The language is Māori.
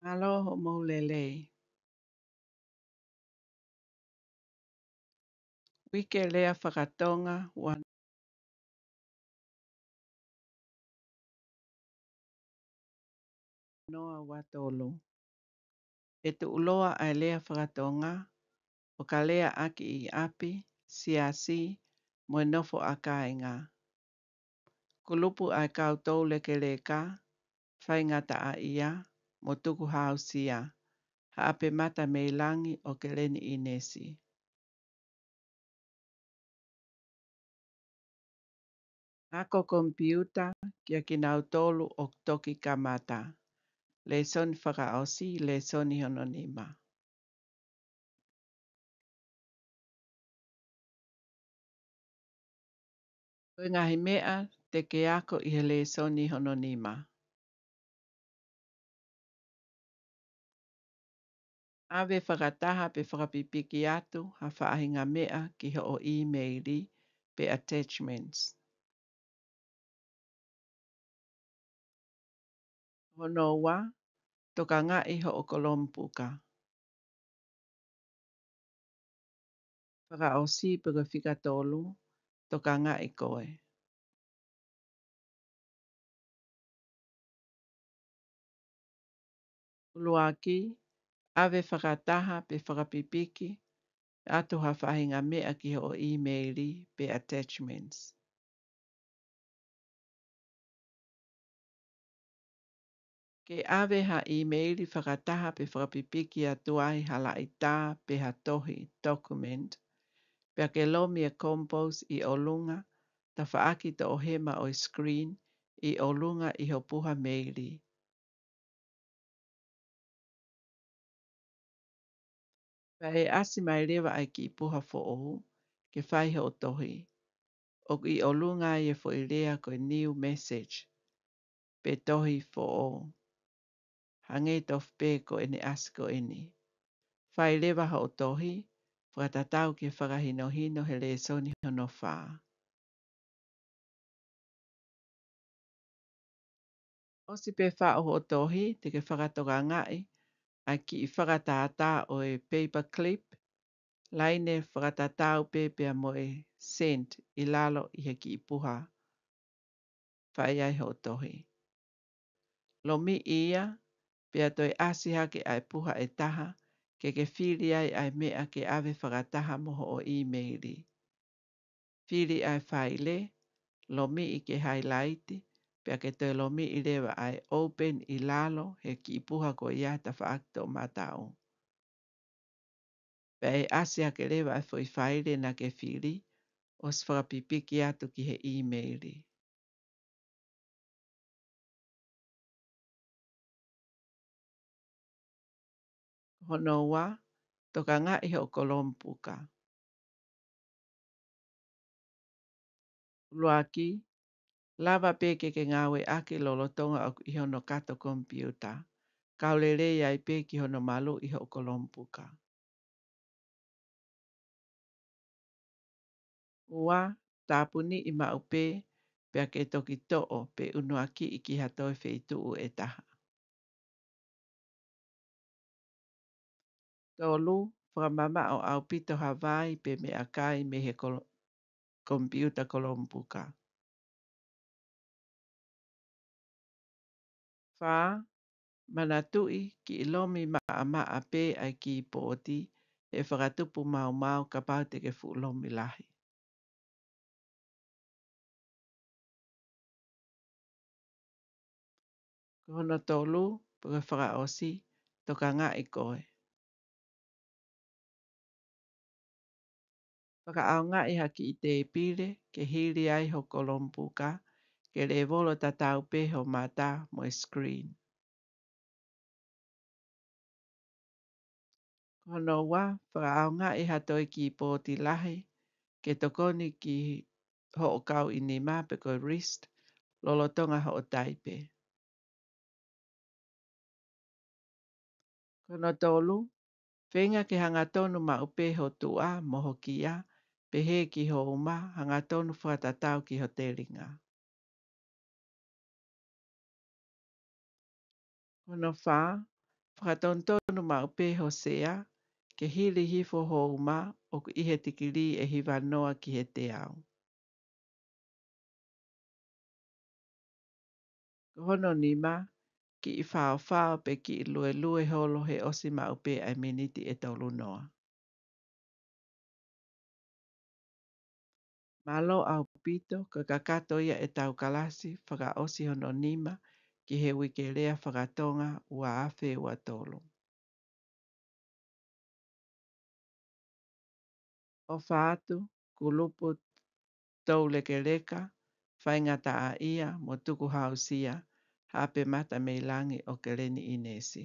Aloha maulele. Wike lea whakatonga ua noa watolo. E tu uloa ai lea whakatonga o ka lea aki I api, siasi, mo e nofo a kāinga. Kulupu ai koutou leke leka, whaingata a ia, mo tuku hausia, ha ape mata meilangi o ke leni inesi. Ako kompiuta kia kinau tolu o toki kamata. Le soni whakaosi, le soni hononima. Koe ngahi mea te ke ako I he le soni hononima. Awe whakataha pe whakapipiki atu ha whaahinga mea ki ho o e-maili pe attachments. Hono wa, toka ngai ho o kolompuka. Whaka o si peka whikatolu, toka ngai koe. Uluaki, awe whakataha pe whakapipiki atu ha whahinga mea ki ho o e-maili pe attachments. Ke awe ha e-maili whakataha pe whakapipiki atuai hala I tā pe ha tohi document, pea ke lomi e compose I olunga, ta whaaki to o hema o screen I olunga I ho puha meili. Pea e asi mai lewa ai ki puha fo o, ke whai ho tohi. O I olunga I e fo I lea koe new message, pe tohi fo o. Hange tof pe ko ene asko eni. Whai lewa ho tohi, whakatatau ke whakahino hino he le soni hono whaa. Osi pe wha o tohi, te ke whakatoka ngai, a ki I whakatātā o e paperclip, laine whakatatau pe pea mo e send I lalo I he ki I puha. Whai ai ho tohi. Lo mi ia, pea toi asi hake ai puha e taha, ke whiri ai mea ke awe whakataha moho o e-maili. Whiri ai whaile, lo mi I ke highlight, pea ke toi lo mi I lewa ai open I lalo he ki I puha ko ia ta whaakto matao. Pea e asi hake lewa ai fwoi whaile na ke whiri, o whakapipiki atu ki he e-maili. Hono wa, toka ngai ho kolompuka. Luaki, lava peke ke ngawe ake lolotonga o I hono kato kompiuta. Kaulele iai pe ki hono malu I ho kolompuka. Ua, tāpuni I maupe, pea ke toki to'o pe unuaki I ki hatoi wheituu e taha. Tolu, whamama o au pito Hawaii pe me akai me he kompiuta kolompuka. Wha, manatui ki ilomi maa pe ai ki pōti e whakatupu mau ka pau te ke fuulomi lahi. Kono tolu, puka whakaosi, toka ngā I koe. Whakaau ngā I haki I te pire, ke hiri ai ho kolompuka, ke le volo tatau pe ho mata mo screen. Kono wa, whakaau ngā I hatoi ki pōti lahi, ke tokoni ki ho o kau I ni mape ko wrist, lolotonga ho o taipe. Kono tolu, whenga ke hangatonu ma upe ho tua moho kia, pe he ki ho uma hangatonu whakatatau ki ho teringa. Kono wha, Whakatontonu ma upe Hosea, ke hili hifo hou ma o ku ihe tikili e hiva noa ki he te au. Hono ni ma, ki I whao pe ki I lue holo he osi ma upe ai miniti e taulu noa. Malo au pito ka kakato ia e tau kalasi whaka osi hono nima ki he wike lea whakatonga ua awhi ua tolu. O whaatu, kulupu tau leke leka, whaingata a ia mo tuku hausia, hape mata meilangi o keleni inesi.